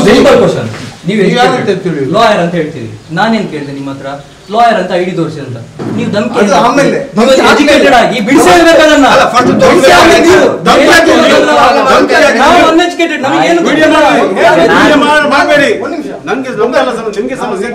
Simple question. ನೀವು lawyer ಅಂತ ಹೇಳ್ತೀರಿ, ನಾನೇನ್ ಕೇಳಿದೆ ನಿಮ್ಮ ಹತ್ರ? ಲಾಯರ್ ಅಂತ ಐಡಿ ತೋರಿಸಿ ಅಂತ. ನೀವು ಧಮಕಿ ಎಜುಕೇಟೆಡ್ ಆಗಿ ಬಿಡಿಸಿ ಹೇಳ್ಬೇಕನ್ನ. ಅನ್ಎಜುಕೇಟೆಡ್, ನಮಗೇನು ಮಾಡಬೇಡಿ. ನನಗೆ ನಿಮ್ಗೆ ಸಮಸ್ಯೆ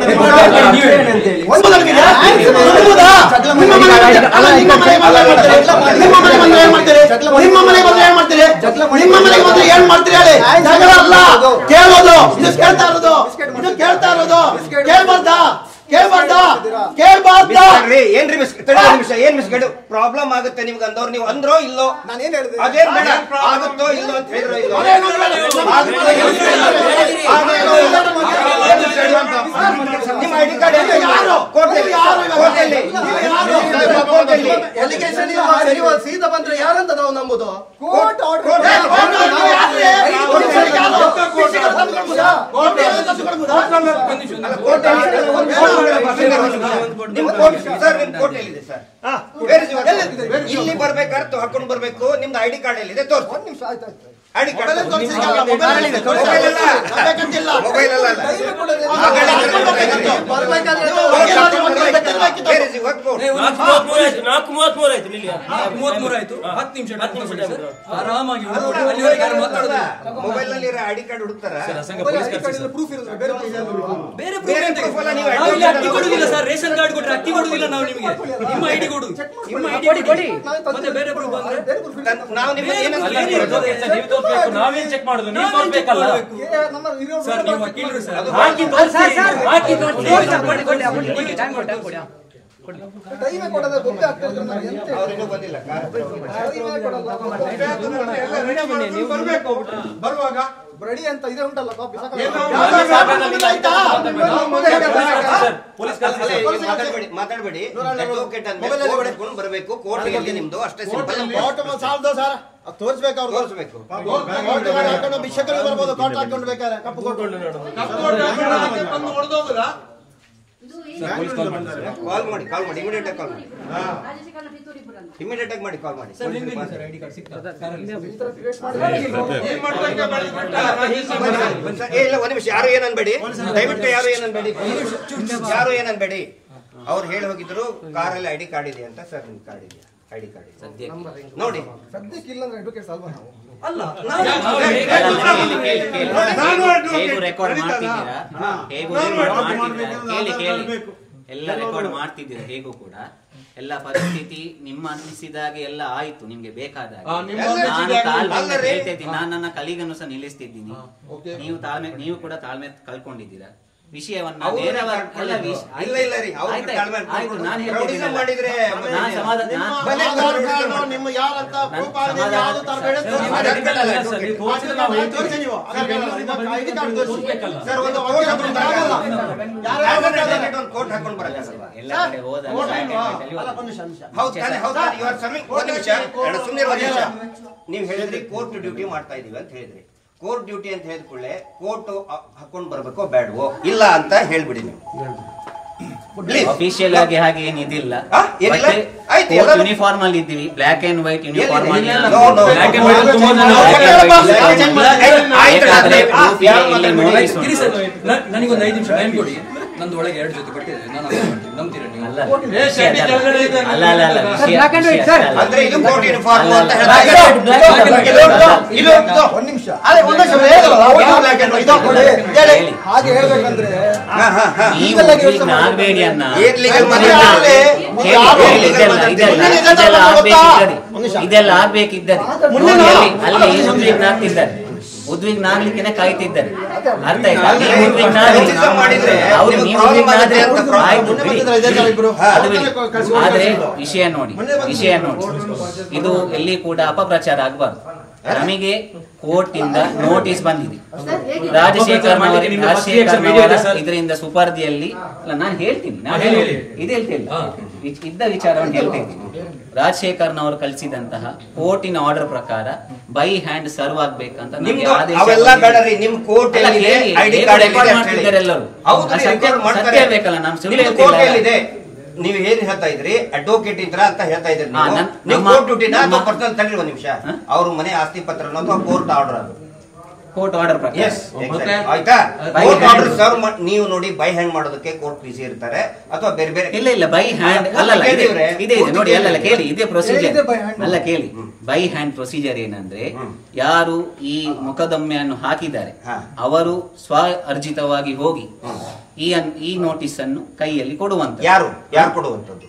ಪ್ರಾಬ್ಲಮ್ ಆಗುತ್ತೆ ನಿಮ್ಗೆ ಅಂದವ್ರು. ನೀವು ಅಂದ್ರೋ ಇಲ್ಲೋ, ಅದೇನ್ ಬೇಡ ಆಗುತ್ತೋ ಇಲ್ಲೋ ಅಂತ ಹೇಳಿದ್ರು ಇಲ್ಲೋ. ನಿಮ್ಮ ಐಡಿ ಕಾರ್ಡ್ ಸೀದಾ ಬಂದ್ರೆ ಯಾರಂತ ನಾವು ನಂಬುದು? ಇಲ್ಲಿ ಬರ್ಬೇಕಾದ್ರೆ ಹಾಕೊಂಡು ಬರ್ಬೇಕು. ನಿಮ್ದು ಐಡಿ ಕಾರ್ಡ್ ಎಲ್ಲಿದೆ ತೋರಿಸಿ. ಒಂದು ನಿಮಿಷ ಆಯ್ತು. ಐಡಿ ಕಾರ್ಡ್ ಮೊಬೈಲ್ ನಲ್ಲಿ ಐಡಿ ಕಾರ್ಡ್ ಹುಡುಕ್ತಾರ. ರೇಷನ್ ಕಾರ್ಡ್ ಕೊಟ್ಟರೆ ಅಕ್ಕಿ ಕೊಡುದಿಲ್ಲ ನಾವು ನಿಮಗೆ. ನಿಮ್ಮ ಐಡಿ ಕೊಡು, ನಿಮ್ಮ ಐಡಿ ಕೊಡಿ, ಮತ್ತೆ ಬೇರೆ ಪ್ರೂಫ್ ಬಂದ್ರೆ ನಾವು ನಿಮಗೆ ನಾವೇನ್ ಚೆಕ್ ಮಾಡುದು? ನೀವು ತೋರ್ಬೇಕಲ್ಲ ಸರ್. ನೀವು ವಕೀಲರು ಸರ್. ಬರುವಾಗ ರೆಡಿ ಅಂತ ಇದೆ ಉಂಟಲ್ಲ ಕಾಪಿ ಮಾತಾಡಬೇಡಿ. ಬರಬೇಕು ಕೋರ್ಟ್ ನಿಮ್ದು ಅಷ್ಟೇ. ತೋರಿಸ್ಬೇಕು, ಅವ್ರು ತೋರಿಸ್ಬೇಕು. ಭಿಕ್ಷಕರು ಬರ್ಬೋದು, ಕಾಂಟ್ ಹಾಕೊಂಡು ಬೇಕಾದ್ರೆ ಕಪ್ಪು ಕಾಲ್ ಮಾಡಿ ಇಮಿಡಿಯೇಟ್ ಆಗಿ ಕಾಲ್ ಮಾಡಿ. ಇಮಿಡಿಯೇಟ್ ಆಗಿ ಮಾಡಿ, ಕಾಲ್ ಮಾಡಿ. ಇಲ್ಲ ಒಂದ್ ನಿಮಿಷ, ಯಾರು ಏನನ್ಬೇಡಿ, ದಯವಿಟ್ಟು ಯಾರು ಏನನ್ಬೇಡಿ. ಅವ್ರು ಹೇಳಿ ಹೋಗಿದ್ರು ಕಾರಲ್ಲಿ ಐಡಿ ಕಾರ್ಡ್ ಇದೆ ಅಂತ. ಸರ್ ನಿಮ್ ಕಾರ್ಡ್ ಇದೆಯಾ? ಐಡಿ ಕಾರ್ಡ್ ಇದೆ ನೋಡಿ. ಸದ್ಯಕ್ಕೆ ಇಲ್ಲ ಅಂದ್ರೆ ಅಡ್ವೊಕೇಟ್ ಅಲ್ವಾ ನಾವು? ಅಲ್ಲ, ರೆಕಾರ್ಡ್ ಮಾಡ್ತಿದ್ದೀರಾ, ಎಲ್ಲ ರೆಕಾರ್ಡ್ ಮಾಡ್ತಿದ್ದೀರಾ. ಹೇಗೂ ಕೂಡ ಎಲ್ಲ ಪರಿಸ್ಥಿತಿ ನಿಮ್ಮ ಅನಿಸಿದಾಗೆ ಎಲ್ಲ ಆಯ್ತು, ನಿಮ್ಗೆ ಬೇಕಾದಾಗ. ನಾನು ನನ್ನ ಕಲಿಗನ್ನು ಸಹ ನಿಲ್ಲಿಸ್ತಿದ್ದೀನಿ. ನೀವು ಕೂಡ ತಾಳ್ಮೆ ಕಳ್ಕೊಂಡಿದ್ದೀರಾ. ವಿಷಯವನ್ನ ನೀವು ಹೇಳಿದ್ರಿ ಕೋರ್ಟ್ ಡ್ಯೂಟಿ ಮಾಡ್ತಾ ಇದೀವಿ ಅಂತ ಹೇಳಿದ್ರಿ. ಕೋರ್ಟ್ ಡ್ಯೂಟಿ ಅಂತ ಹೇಳಿದ ಕೂಡಲೇ ಕೋರ್ಟ್ ಹಾಕೊಂಡ್ ಬರ್ಬೇಕೋ ಬೇಡವೋ ಇಲ್ಲ ಅಂತ ಹೇಳ್ಬಿಡಿ ನೀವು. ಅಫಿಷಿಯಲ್ ಆಗಿ ಹಾಗೆ ಏನಿದಿಲ್ಲ. ಯೂನಿಫಾರ್ಮ್ ಅಲ್ಲಿ ಇದ್ದೀವಿ, ಬ್ಲಾಕ್ ಅಂಡ್ ವೈಟ್ ಯೂನಿಫಾರ್ಮ್ ಅಲ್ಲಿ. ನನಗೊಂದು 5 ನಿಮಿಷ ಟೈಮ್ ಕೊಡಿ. ನಂದು ಒಳಗೆ 2 ಜೊತೆ ಬಟ್ಟೆ ಇದೆ, ನಾನು ನಂಬ್ತೀರಾ ನೀವು? ಹಾಗೆ ಹೇಳ್ಬೇಕಂದ್ರೆ ಆಗ್ಬೇಡಿ ಅನ್ನ. ಇದೆಲ್ಲ ಆಗ್ಬೇಕಿದ್ದಾರೆ. ಅಲ್ಲಿ ಉದ್ವಿಗ್ನಾಗ್ತಿದ್ದಾರೆ, ಉದ್ವಿಗ್ನಾಗ್ಲಿಕ್ಕೆ ಕಾಯ್ತಿದ್ದಾರೆ. ಅರ್ಥ ಆಯ್ತಾ? ಆದ್ರೆ ವಿಷಯ ನೋಡಿ, ಇದು ಎಲ್ಲಿ ಕೂಡ ಅಪಪ್ರಚಾರ ಆಗಬಾರ್ದು. ನಮಗೆ ಕೋರ್ಟ್ ಇಂದ ನೋಟಿಸ್ ಬಂದಿದೆ. ರಾಜಶೇಖರ್ ಇದರಿಂದ ಸುಪರ್ದಿಯಲ್ಲಿ ನಾನು ಹೇಳ್ತೀನಿ, ಇದ್ದ ವಿಚಾರವನ್ನು ಹೇಳ್ತಾ ಇದ್ದೀನಿ. ರಾಜಶೇಖರ್ನವರು ಕಳಿಸಿದಂತಹ ಕೋರ್ಟಿನ ಆರ್ಡರ್ ಪ್ರಕಾರ ಬೈ ಹ್ಯಾಂಡ್ ಸರ್ವ್ ಆಗ್ಬೇಕಂತ ಮಾಡ್ತಿದ್ದಾರೆ ಎಲ್ಲರೂ. ಸತ್ಯ ಬೇಕಲ್ಲ, ನಾನು ಸುಳ್ಳು ಹೇಳ್ತಿಲ್ಲ. ನೀವು ಏನ್ ಹೇಳ್ತಾ ಇದ್ರಿ? ಅಡ್ವೊಕೇಟ್ ಇದ್ರ ಅಂತ ಹೇಳ್ತಾ ಇದ್ರಿ. ನೀವು ಕೋರ್ಟ್ ಡ್ಯೂಟಿನ ಪರ್ಸನಲ್ ತಗೊಳ್ಳಿ. 1 ನಿಮಿಷ. ಅವ್ರ ಮನೆ ಆಸ್ತಿ ಪತ್ರ ಅನ್ನೋದು ಕೋರ್ಟ್ ಆರ್ಡರ್. ಅದು ಕೋರ್ಟ್ ಆರ್ಡರ್ ಪ್ರಕಾರ. ಆಯ್ತಾ? ಕೋರ್ಟ್ ಆರ್ಡರ್ ಸರ್ವ್ ನೀವು ನೋಡಿ ಬೈ ಹ್ಯಾಂಡ್ ಮಾಡೋದಕ್ಕೆ ಕೋರ್ಟ್ ಬಿಸಿ ಇರ್ತಾರೆ ಅಥವಾ ಬೇರೆ ಬೇರೆ. ಇಲ್ಲ ಬೈ ಹ್ಯಾಂಡ್ ಅಲ್ಲ ಇದೆ ನೋಡಿ ಅಲ್ಲ ಕೇಳಿ, ಇದೇ ಪ್ರೊಸೀಜರ್ ಅಲ್ಲ ಕೇಳಿ. ಬೈ ಹ್ಯಾಂಡ್ ಪ್ರೊಸೀಜರ್ ಏನಂದ್ರೆ ಯಾರು ಈ ಮೊಕದ್ದಮೆಯನ್ನು ಹಾಕಿದ್ದಾರೆ ಅವರು ಸ್ವ ಅರ್ಜಿತವಾಗಿ ಹೋಗಿ ಈ ನೋಟಿಸ್ ಅನ್ನು ಕೈಯಲ್ಲಿ ಕೊಡುವಂತ. ಯಾರು ಕೊಡುವಂತದ್ದು?